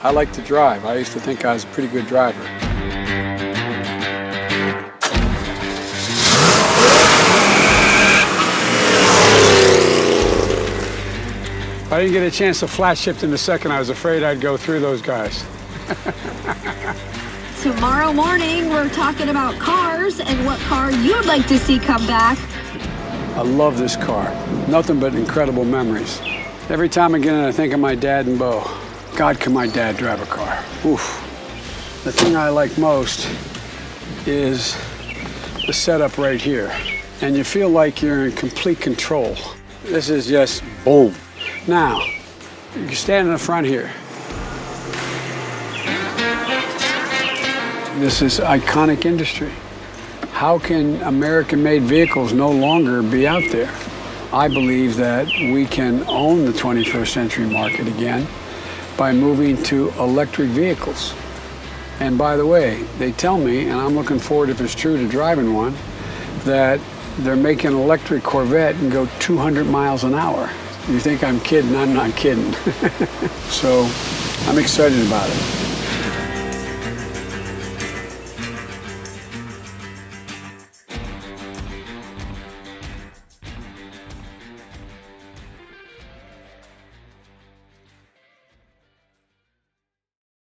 I like to drive. I used to think I was a pretty good driver. I didn't get a chance to flat shift in the second. I was afraid I'd go through those guys. Tomorrow morning, we're talking about cars and what car you'd like to see come back. I love this car. Nothing but incredible memories. Every time I get in, I think of my dad and Bo. God, can my dad drive a car? Oof. The thing I like most is the setup right here. And you feel like you're in complete control. This is just boom. Now, you stand in the front here. This is iconic industry. How can American-made vehicles no longer be out there? I believe that we can own the 21st century market again by moving to electric vehicles. And by the way, they tell me, and I'm looking forward, if it's true, to driving one, that they're making an electric Corvette and go 200 miles an hour. You think I'm kidding? I'm not kidding. So I'm excited about it.